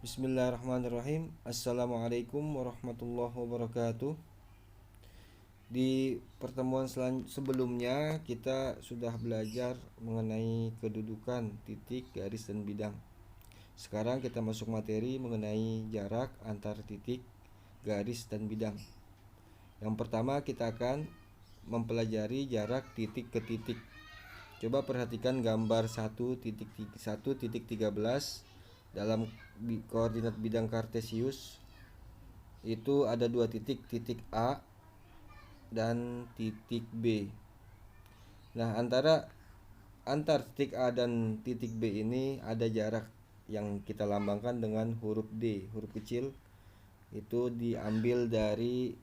Bismillahirrahmanirrahim. Assalamualaikum warahmatullahi wabarakatuh. Di pertemuan sebelumnya kita sudah belajar mengenai kedudukan, titik, garis, dan bidang. Sekarang kita masuk materi mengenai jarak antar titik, garis, dan bidang. Yang pertama kita akan mempelajari jarak titik ke titik. Coba perhatikan gambar 1.1.13 dalam koordinat bidang kartesius. Itu ada dua titik, titik A dan titik B. Nah, antar titik A dan titik B ini ada jarak yang kita lambangkan dengan huruf D, huruf kecil. Itu diambil dari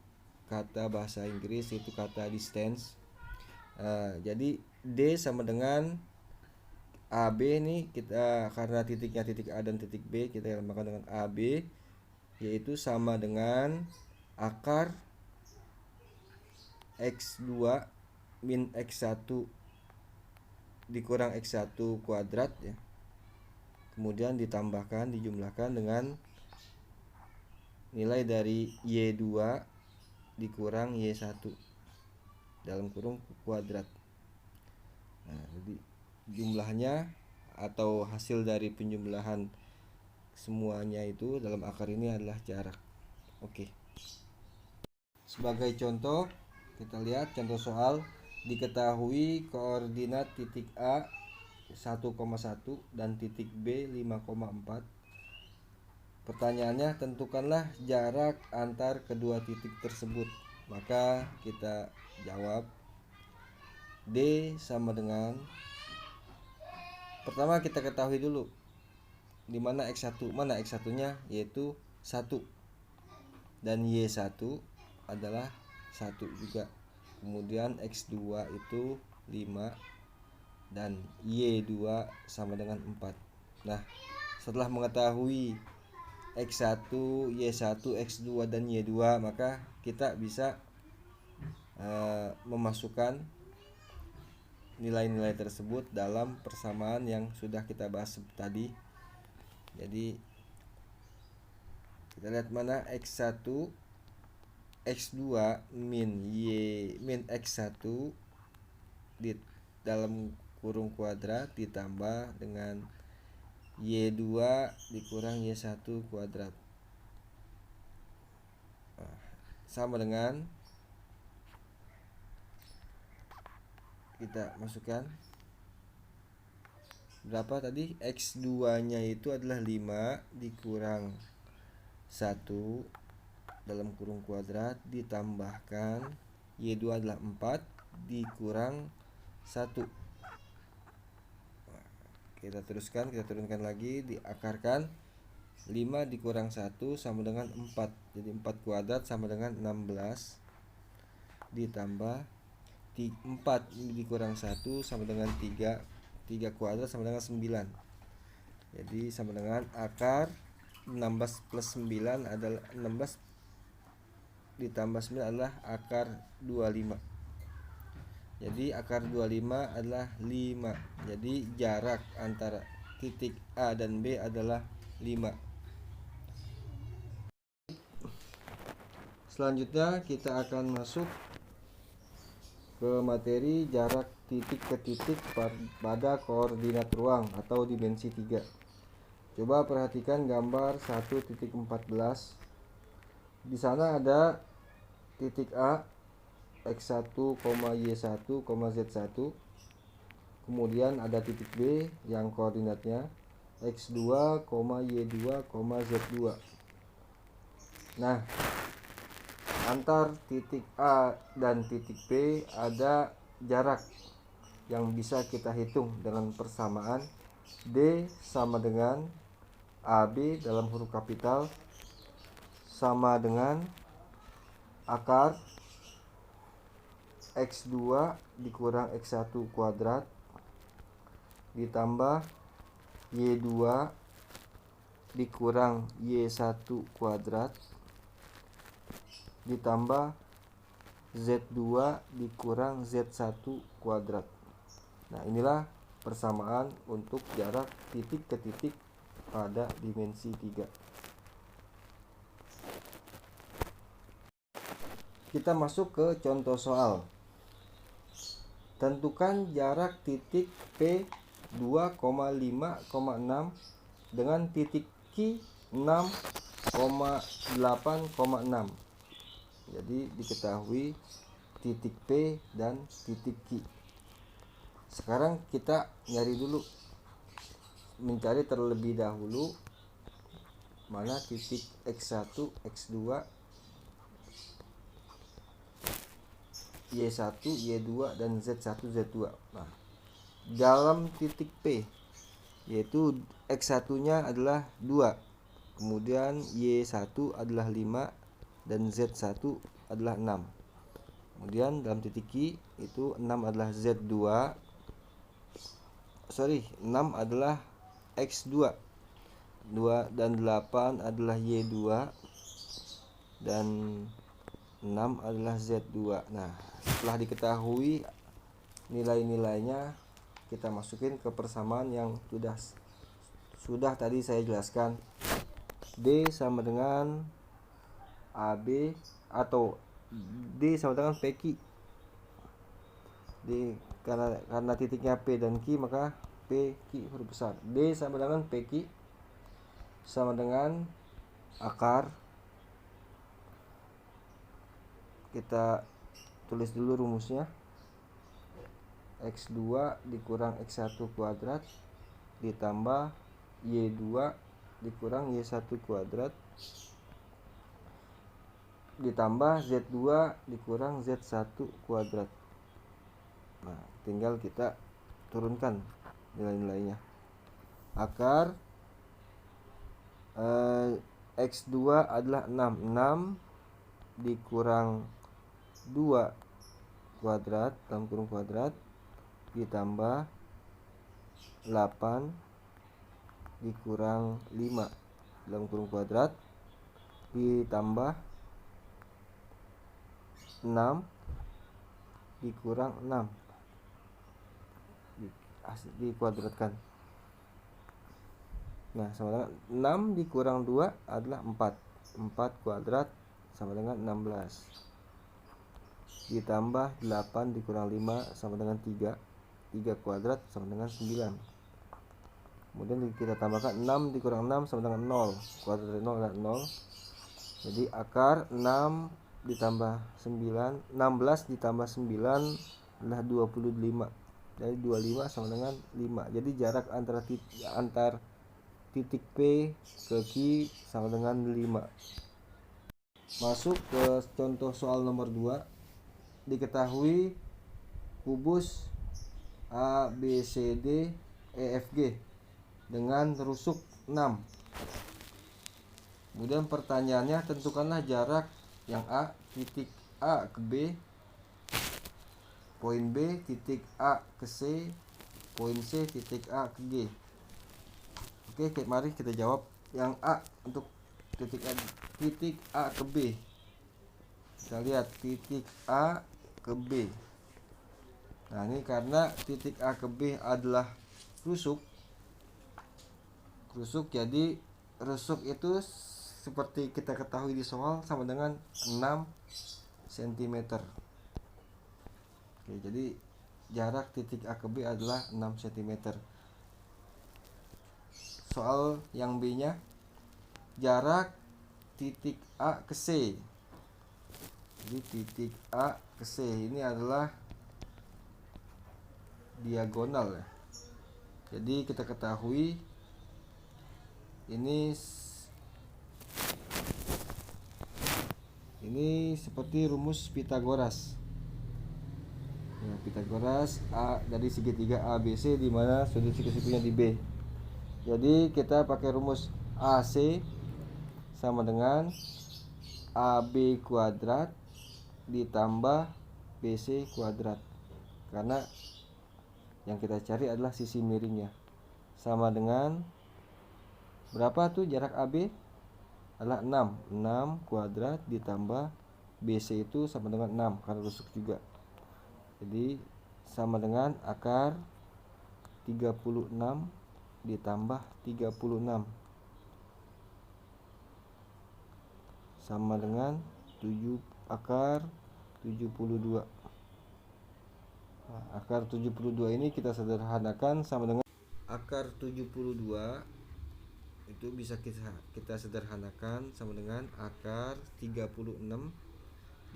kata bahasa Inggris, itu kata distance. Jadi D sama dengan AB nih, kita karena titiknya titik A dan titik B, kita lambangkan dengan AB, yaitu sama dengan akar X2 min X1 dikurang X1 kuadrat ya. Kemudian dijumlahkan dengan nilai dari Y2 dikurang Y1 dalam kurung kuadrat. Nah, jadi jumlahnya atau hasil dari penjumlahan semuanya itu dalam akar ini adalah jarak. Oke. Sebagai contoh, kita lihat contoh soal. Diketahui koordinat titik A 1,1 dan titik B 5,4. Pertanyaannya, tentukanlah jarak antar kedua titik tersebut. Maka kita jawab D sama dengan, pertama kita ketahui dulu di mana X1, mana X1-nya, yaitu 1 dan Y1 adalah 1 juga. Kemudian X2 itu 5 dan Y2 sama dengan 4. Nah, setelah mengetahui X1, Y1, X2 dan Y2, maka kita bisa memasukkan nilai-nilai tersebut dalam persamaan yang sudah kita bahas tadi. Jadi kita lihat mana X1, X2 min X1 di dalam kurung kuadrat ditambah dengan Y2 dikurang Y1 kuadrat, sama dengan, kita masukkan berapa tadi, X2 nya itu adalah 5 dikurang 1 dalam kurung kuadrat ditambahkan Y2 adalah 4 dikurang 1. Kita turunkan lagi, diakarkan. 5 dikurang 1 sama dengan 4. Jadi 4 kuadrat sama dengan 16 ditambah 4 dikurang 1 sama dengan 3. 3 kuadrat sama dengan 9. Jadi sama dengan akar 16 plus 9 adalah 16 ditambah 9 adalah akar 25. Jadi akar 25 adalah 5. Jadi jarak antara titik A dan B adalah 5. Selanjutnya kita akan masuk ke materi jarak titik ke titik pada koordinat ruang atau dimensi 3. Coba perhatikan gambar 1.14. Di sana ada titik A X1, Y1, Z1. Kemudian ada titik B yang koordinatnya X2, Y2, Z2. Nah, antar titik A dan titik B ada jarak yang bisa kita hitung dengan persamaan D sama dengan AB dalam huruf kapital sama dengan akar X2 dikurang X1 kuadrat ditambah Y2 dikurang Y1 kuadrat ditambah Z2 dikurang Z1 kuadrat. Nah, inilah persamaan untuk jarak titik ke titik pada dimensi 3. Kita masuk ke contoh soal. Tentukan jarak titik P 2,5,6 dengan titik Q 6,8,6. Jadi diketahui titik P dan titik Q. Sekarang kita nyari dulu, mencari terlebih dahulu mana titik X1, X2, Y1, Y2 dan Z1, Z2. Nah, dalam titik P yaitu X1-nya adalah 2, kemudian Y1 adalah 5 dan Z1 adalah 6. Kemudian dalam titik Q itu 6 adalah Z2. 6 adalah X2. 2 dan 8 adalah Y2 dan 6 adalah Z2. Nah, setelah diketahui nilai-nilainya, kita masukin ke persamaan yang sudah tadi saya jelaskan. D sama dengan AB atau D sama dengan PQ. D karena titiknya P dan Q, maka PQ huruf besar. D sama dengan PQ sama dengan akar, kita tulis dulu rumusnya, X2 dikurang X1 kuadrat ditambah Y2 dikurang Y1 kuadrat ditambah Z2 dikurang Z1 kuadrat. Nah, tinggal kita turunkan nilai-nilainya. Akar X2 adalah 6. 6 dikurang 2 kuadrat dalam kurung kuadrat ditambah 8 dikurang 5 dalam kurung kuadrat ditambah 6 dikurang 6 dikuadratkan. Nah, sama dengan 6 dikurang 2 adalah 4. 4 kuadrat sama dengan 16. Ditambah 8 dikurang 5 sama dengan 3. 3 kuadrat sama dengan 9. Kemudian kita tambahkan 6 dikurang 6 sama dengan 0. Kuadrat dari 0 adalah 0. Jadi akar 6 ditambah 9, 16 ditambah 9 adalah 25. Jadi 25 sama dengan 5. Jadi jarak antar titik P ke Q sama dengan 5. Masuk ke contoh soal nomor 2. Diketahui kubus A, B, C, D, E, F, G dengan rusuk 6. Kemudian pertanyaannya, tentukanlah jarak yang A, titik A ke B, poin B, titik A ke C, poin C, titik A ke G. Oke, mari kita jawab yang A untuk titik A ke B. Kita lihat titik A ke B. Nah, ini karena titik A ke B adalah rusuk, jadi rusuk itu seperti kita ketahui di soal sama dengan 6 cm. Oke, jadi jarak titik A ke B adalah 6 cm. Soal yang B nya, jarak titik A ke C. Jadi titik A ke C ini adalah diagonal ya. Jadi kita ketahui ini seperti rumus Pitagoras. Ya, Pitagoras A dari segitiga ABC di mana sudut siku-sikunya di B. Jadi kita pakai rumus AC sama dengan AB kuadrat ditambah BC kuadrat. Karena yang kita cari adalah sisi miringnya. Sama dengan berapa tuh jarak AB? Adalah 6. 6 kuadrat ditambah BC itu sama dengan 6 karena rusuk juga. Jadi sama dengan akar 36 ditambah 36. sama dengan 7 akar 72. Nah, akar 72 ini kita sederhanakan sama dengan akar 72 itu bisa kita sederhanakan sama dengan akar 36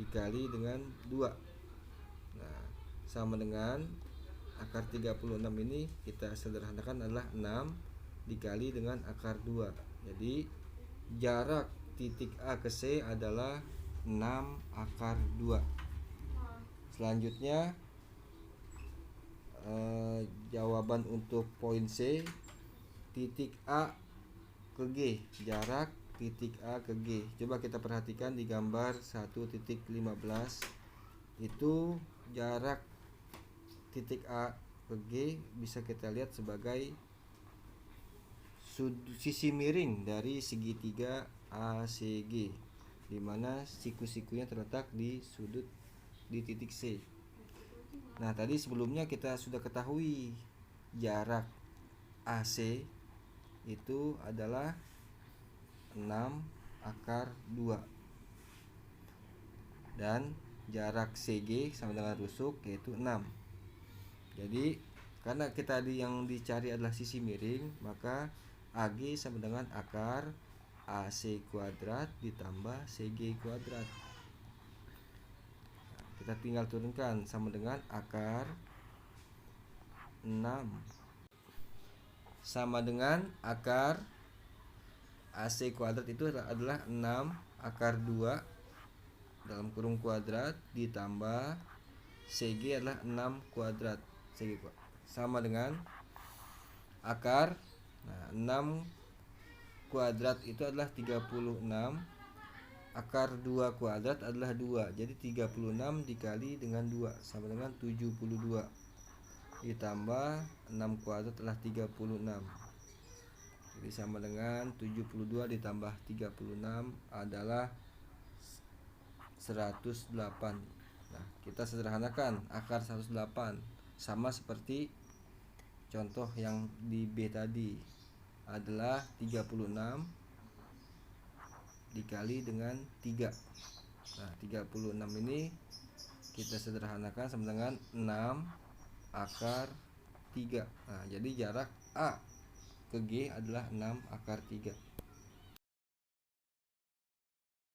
dikali dengan 2. Nah, sama dengan akar 36 ini kita sederhanakan adalah 6 dikali dengan akar 2. Jadi jarak titik A ke C adalah 6 akar 2. Selanjutnya jawaban untuk poin C, titik A ke G, jarak titik A ke G. Coba kita perhatikan di gambar 1.15. Itu jarak titik A ke G bisa kita lihat sebagai sisi miring dari segitiga ACG, di mana siku-sikunya terletak di sudut di titik C. Nah, tadi sebelumnya kita sudah ketahui jarak AC itu adalah 6 akar 2 dan jarak CG sama dengan rusuk yaitu 6. Jadi karena kita yang dicari adalah sisi miring, maka AG sama dengan akar AC kuadrat ditambah CG kuadrat. Kita tinggal turunkan sama dengan akar 6 sama dengan akar AC kuadrat itu adalah 6 akar 2 dalam kurung kuadrat ditambah CG adalah 6 kuadrat. CG sama dengan akar 6 kuadrat itu adalah 36, akar 2 kuadrat adalah 2. Jadi 36 dikali dengan 2 sama dengan 72 ditambah 6 kuadrat adalah 36. Jadi sama dengan 72 ditambah 36 adalah 108. Nah, kita sederhanakan akar 108 sama seperti contoh yang di B tadi adalah 36 dikali dengan 3. Nah, 36 ini kita sederhanakan sama dengan 6 akar 3. Nah, jadi jarak A ke G adalah 6 akar 3.